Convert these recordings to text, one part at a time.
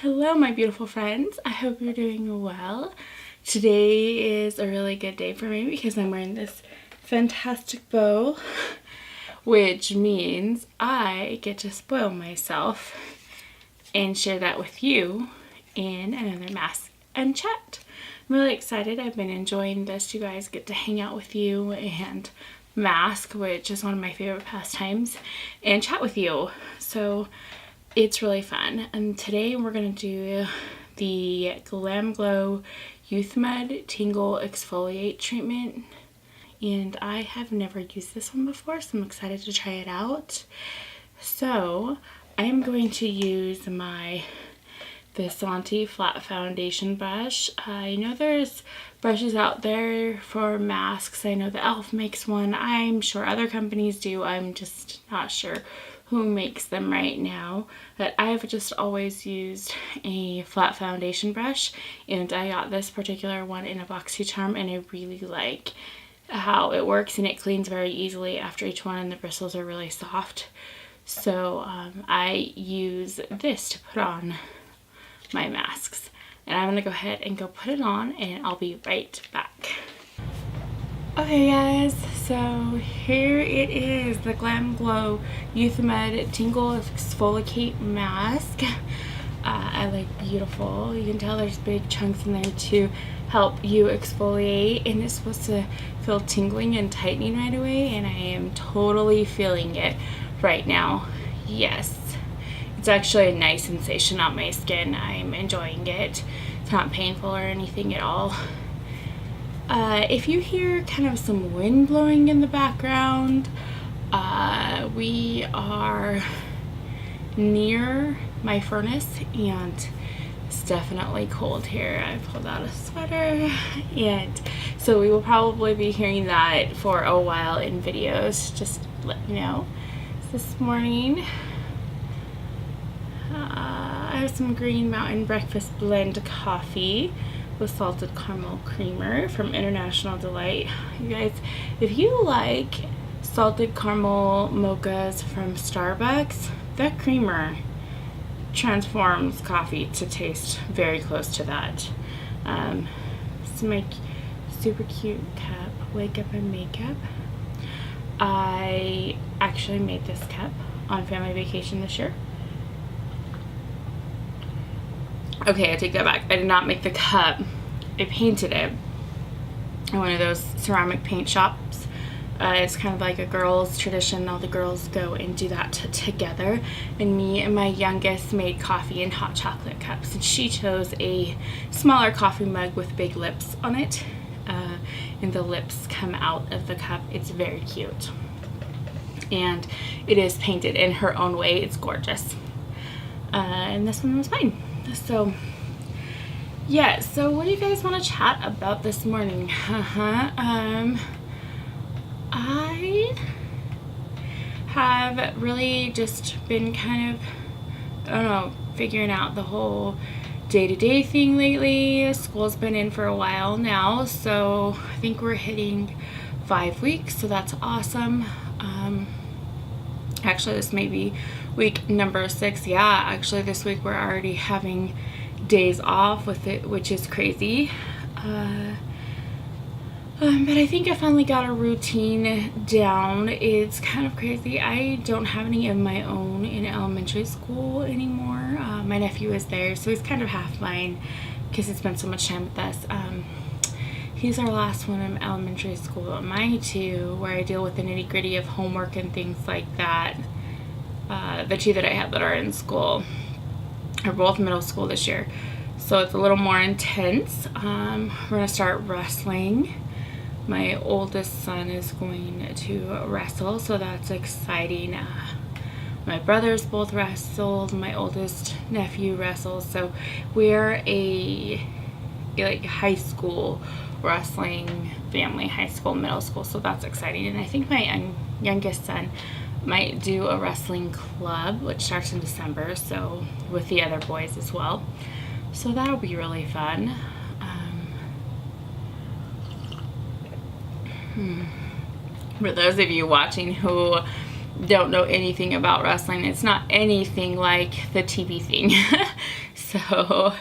Hello my beautiful friends, I hope you're doing well. Today is a really good day for me because I'm wearing this fantastic bow, which means I get to spoil myself and share that with you in another mask and chat. I'm really excited. I've been enjoying this. You guys get to hang out with you and mask, which is one of my favorite pastimes, and chat with you. So it's really fun. And today we're going to do the GLAMGLOW YOUTHMUD Tingle Exfoliate treatment. And I have never used this one before, so I'm excited to try it out. So I'm going to use my Vissanti flat foundation brush. I know there's brushes out there for masks. I know the e.l.f. makes one. I'm sure other companies do. I'm just not sure who makes them right now, but I've just always used a flat foundation brush, and I got this particular one in a BoxyCharm, and I really like how it works, and it cleans very easily after each one, and the bristles are really soft. So I use this to put on my masks, and I'm gonna go ahead and go put it on, and I'll be right back. Okay guys, so here it is, the GLAMGLOW YOUTHMUD Tingle Exfoliate Mask. I like beautiful. You can tell there's big chunks in there to help you exfoliate, and it's supposed to feel tingling and tightening right away, and I am totally feeling it right now. Yes, it's actually a nice sensation on my skin. I'm enjoying it. It's not painful or anything at all. If you hear kind of some wind blowing in the background, we are near my furnace, and it's definitely cold here. I pulled out a sweater, and so we will probably be hearing that for a while in videos, just to let you know. This morning, I have some Green Mountain Breakfast Blend coffee with salted caramel creamer from International Delight. You guys, if you like salted caramel mochas from Starbucks, that creamer transforms coffee to taste very close to that. This is my super cute cup, Wake Up and Makeup. I actually made this cup on family vacation this year. Okay, I take that back. I did not make the cup. I painted it in one of those ceramic paint shops. It's kind of like a girls' tradition. All the girls go and do that together. And me and my youngest made coffee in hot chocolate cups. And she chose a smaller coffee mug with big lips on it. And the lips come out of the cup. It's very cute. And it is painted in her own way. It's gorgeous. And this one was mine. So yeah, so what do you guys want to chat about this morning? I have really just been kind of, I don't know, figuring out the whole day-to-day thing lately. School's been in for a while now, so I think we're hitting 5 weeks, so that's awesome. Actually, this may be week number 6. Yeah, actually this week we're already having days off with it, which is crazy. But I think I finally got a routine down. It's kind of crazy. I don't have any of my own in elementary school anymore. My nephew is there, so he's kind of half mine because he spent so much time with us. He's our last one in elementary school. My two, where I deal with the nitty-gritty of homework and things like that, the two that I have that are in school are both middle school this year, so it's a little more intense. We're gonna start wrestling. My oldest son is going to wrestle, so that's exciting. My brothers both wrestled. My oldest nephew wrestles, so we're a like high school wrestling family, high school, middle school, so that's exciting. And I think my youngest son might do a wrestling club, which starts in December, so with the other boys as well, so that'll be really fun. For those of you watching who don't know anything about wrestling, it's not anything like the TV thing. So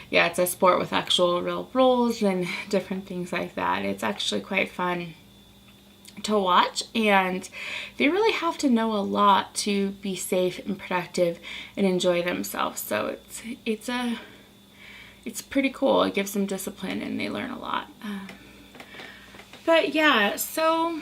yeah, it's a sport with actual real rules and different things like that. It's actually quite fun to watch, and they really have to know a lot to be safe and productive and enjoy themselves. So it's pretty cool. It gives them discipline and they learn a lot. But yeah, so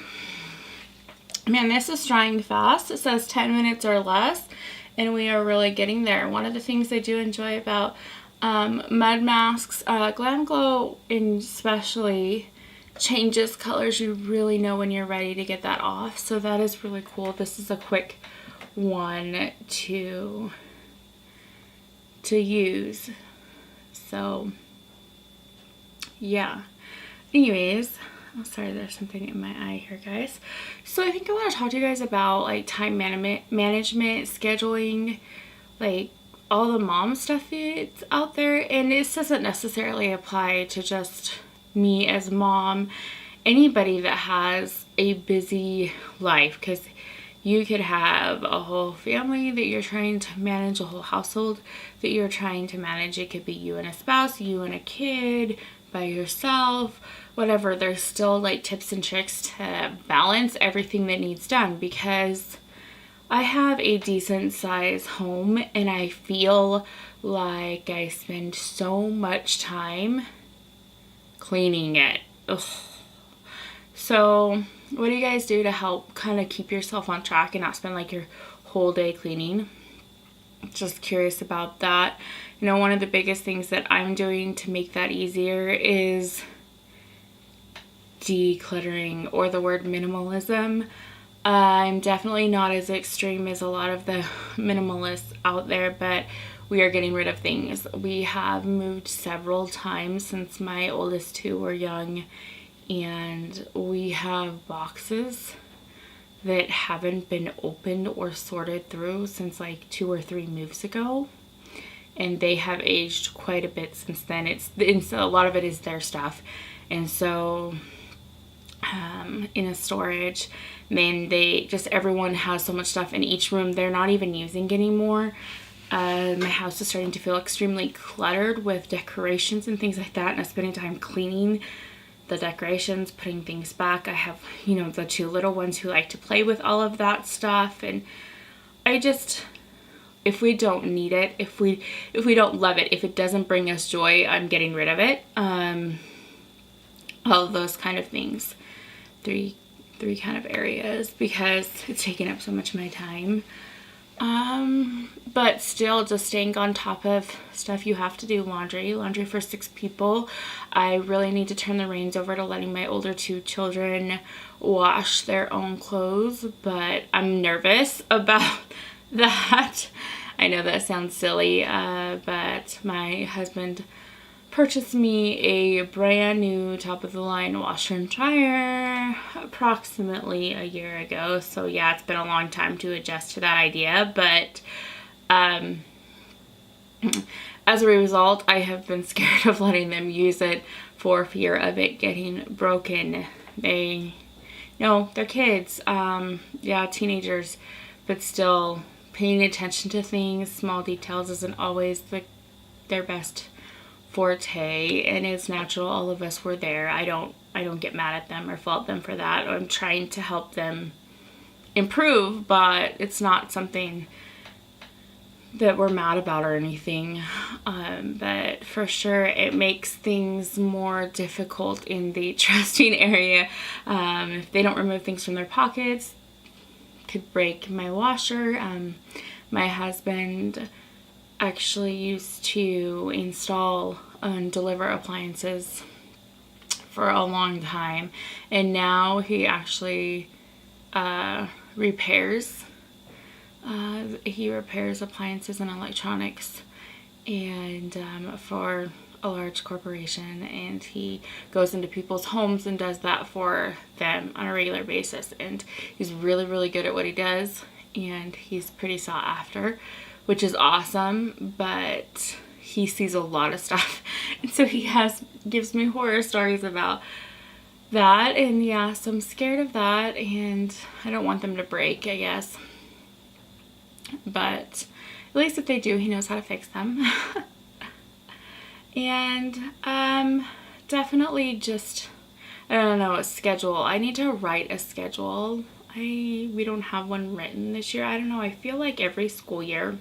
man, this is drying fast. It says 10 minutes or less, and we are really getting there. One of the things I do enjoy about mud masks, GLAMGLOW especially, changes colors. You really know when you're ready to get that off. So that is really cool. This is a quick one to use. So yeah. Anyways, oh, sorry, there's something in my eye here, guys. So I think I want to talk to you guys about like time management, scheduling, like all the mom stuff that's out there. And this doesn't necessarily apply to just me as mom, anybody that has a busy life, because you could have a whole family that you're trying to manage, a whole household that you're trying to manage. It could be you and a spouse, you and a kid, by yourself, whatever. There's still like tips and tricks to balance everything that needs done, because I have a decent size home and I feel like I spend so much time cleaning it. Ugh. So what do you guys do to help kind of keep yourself on track and not spend like your whole day cleaning? Just curious about that. You know, one of the biggest things that I'm doing to make that easier is decluttering, or the word minimalism. I'm definitely not as extreme as a lot of the minimalists out there, but we are getting rid of things. We have moved several times since my oldest two were young, and we have boxes that haven't been opened or sorted through since like 2 or 3 moves ago, and they have aged quite a bit since then. It's a lot of it is their stuff, and so in a storage, then everyone has so much stuff in each room they're not even using anymore. My house is starting to feel extremely cluttered with decorations and things like that, and I'm spending time cleaning the decorations, putting things back. I have, you know, the 2 little ones who like to play with all of that stuff, and if we don't need it, if we don't love it, if it doesn't bring us joy, I'm getting rid of it. All of those kind of things. Three kind of areas, because it's taking up so much of my time. But still just staying on top of stuff. You have to do laundry for 6 people. I really need to turn the reins over to letting my older 2 children wash their own clothes, but I'm nervous about that. I know that sounds silly, but my husband purchased me a brand new top-of-the-line washer and dryer approximately a year ago. So yeah, it's been a long time to adjust to that idea, but as a result, I have been scared of letting them use it for fear of it getting broken. They're kids, yeah, teenagers, but still paying attention to things, small details isn't always their best forte, and it's natural. All of us were there. I don't get mad at them or fault them for that. I'm trying to help them improve, but it's not something that we're mad about or anything. But for sure it makes things more difficult in the trusting area. If they don't remove things from their pockets, could break my washer. My husband actually used to install and deliver appliances for a long time, and now he actually repairs appliances and electronics, and for a large corporation, and he goes into people's homes and does that for them on a regular basis, and he's really, really good at what he does, and he's pretty sought after, which is awesome. But he sees a lot of stuff, and so he gives me horror stories about that, and yeah, so I'm scared of that, and I don't want them to break, I guess. But at least if they do, he knows how to fix them. And definitely just, I don't know, a schedule. I need to write a schedule. We don't have one written this year. I don't know. I feel like every school year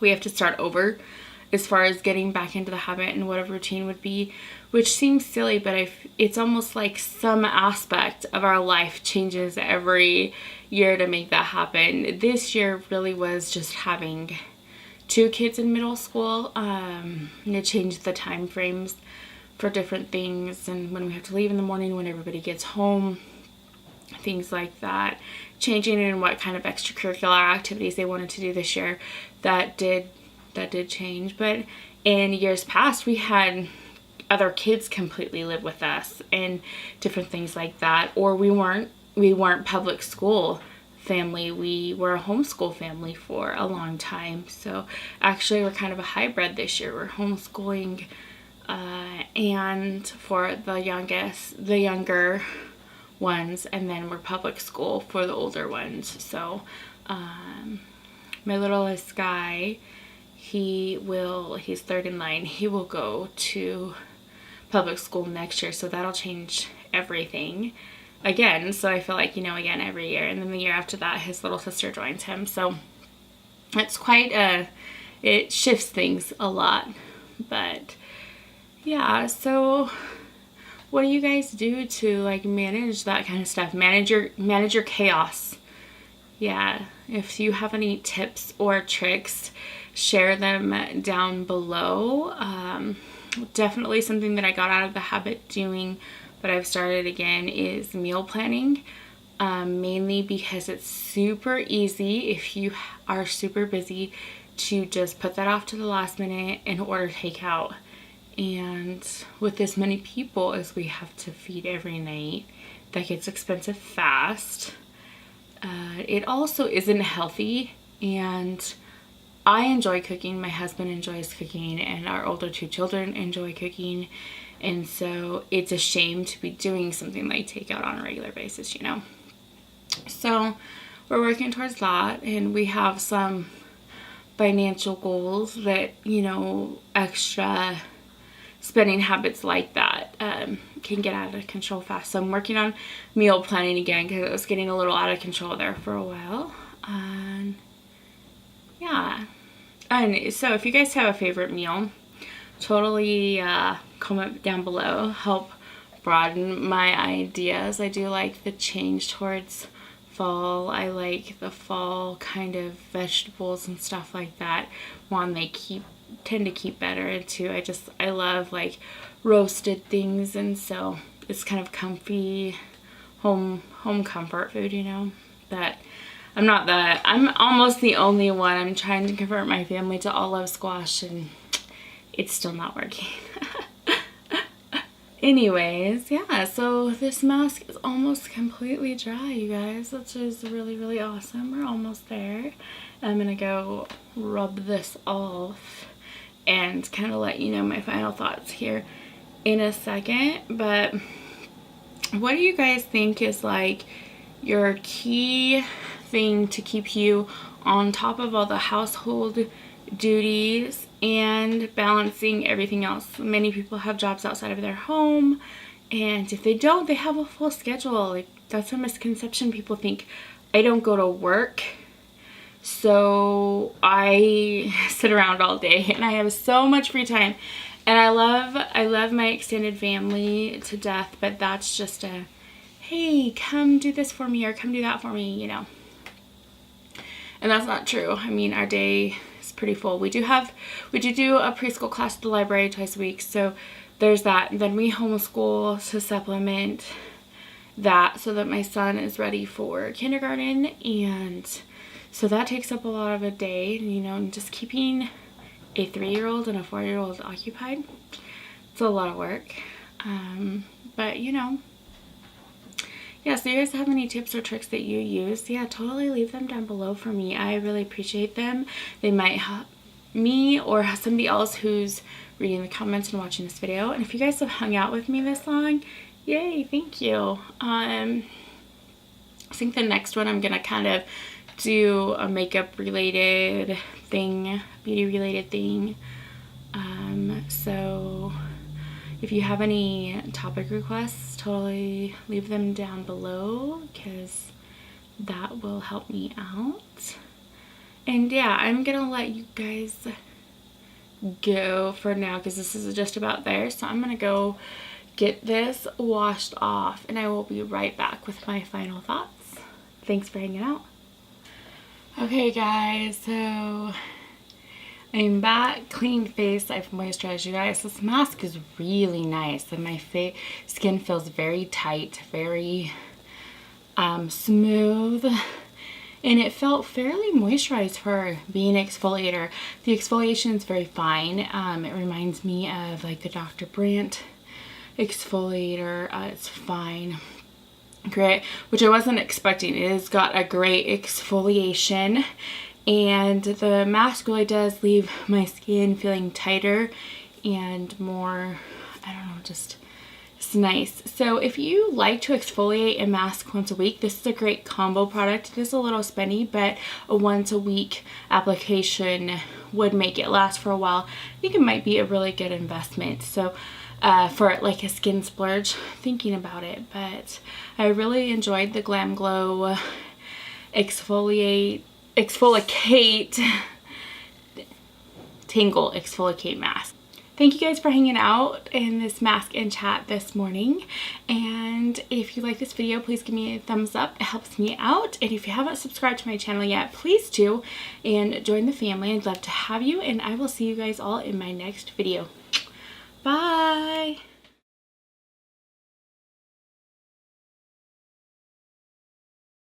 we have to start over as far as getting back into the habit and what a routine would be, which seems silly, but it's almost like some aspect of our life changes every year to make that happen. This year really was just having 2 kids in middle school. It changed the time frames for different things, and when we have to leave in the morning, when everybody gets home, things like that. Changing in what kind of extracurricular activities they wanted to do this year, that did change. But in years past, we had other kids completely live with us and different things like that, or we weren't public school family. We were a homeschool family for a long time. So actually we're kind of a hybrid this year. We're homeschooling and for the younger ones, and then we're public school for the older ones. So my littlest guy, he's 3rd in line. He will go to public school next year, so that'll change everything again. So I feel like, again, every year, and then the year after that his little sister joins him. So it's quite it shifts things a lot. But yeah, so what do you guys do to like manage that kind of stuff? Manage your chaos. Yeah, if you have any tips or tricks, share them down below. Definitely something that I got out of the habit doing, but I've started again, is meal planning. Mainly because it's super easy if you are super busy to just put that off to the last minute and order takeout. And with as many people as we have to feed every night, that gets expensive fast. It also isn't healthy, and I enjoy cooking, my husband enjoys cooking, and our older 2 children enjoy cooking. And so it's a shame to be doing something like takeout on a regular basis, So we're working towards that, and we have some financial goals that, extra spending habits like that can get out of control fast. So I'm working on meal planning again because it was getting a little out of control there for a while. Yeah. And so if you guys have a favorite meal, totally comment down below. Help broaden my ideas. I do like the change towards fall. I like the fall kind of vegetables and stuff like that. They tend to keep better. And two, I love like roasted things, and so it's kind of comfy home comfort food, But I'm almost the only one. I'm trying to convert my family to all love squash, and it's still not working. Anyways, yeah, so this mask is almost completely dry, you guys, which is really, really awesome. We're almost there. I'm gonna go rub this off and kind of let you know my final thoughts here in a second. But what do you guys think is like your key thing to keep you on top of all the household duties and balancing everything else? Many people have jobs outside of their home, and if they don't, they have a full schedule. Like, that's a misconception. People think I don't go to work, so I sit around all day, and I have so much free time. And I love my extended family to death, but that's just a, hey, come do this for me or come do that for me, And that's not true. I mean, our day is pretty full. We do do a preschool class at the library twice a week, so there's that. And then we homeschool to supplement that so that my son is ready for kindergarten, and so that takes up a lot of a day, and just keeping a 3-year-old and a 4-year-old occupied, it's a lot of work. But yeah, so you guys have any tips or tricks that you use? Yeah, totally leave them down below for me. I really appreciate them. They might help me or somebody else who's reading the comments and watching this video. And if you guys have hung out with me this long, yay, thank you. I think the next one I'm gonna kind of do a makeup related thing, beauty related thing. So if you have any topic requests, totally leave them down below because that will help me out. And yeah, I'm gonna let you guys go for now because this is just about there. So I'm gonna go get this washed off and I will be right back with my final thoughts. Thanks for hanging out. Okay guys, so I'm back, clean face. I've moisturized you guys. This mask is really nice and my skin feels very tight, very smooth, and it felt fairly moisturized for being an exfoliator. The exfoliation is very fine. It reminds me of like the Dr. Brandt exfoliator. It's fine. Great, which I wasn't expecting. It has got a great exfoliation, and the mask really does leave my skin feeling tighter and more, I don't know, just it's nice. So if you like to exfoliate and mask once a week, this is a great combo product. It is a little spendy, but a once a week application would make it last for a while. I think it might be a really good investment. So for like a skin splurge, thinking about it, but I really enjoyed the GLAMGLOW exfoliate Tingle exfoliate mask. Thank you guys for hanging out in this mask and chat this morning, and if you like this video, please give me a thumbs up. It helps me out, and if you haven't subscribed to my channel yet, please do and join the family. I'd love to have you, and I will see you guys all in my next video. Bye.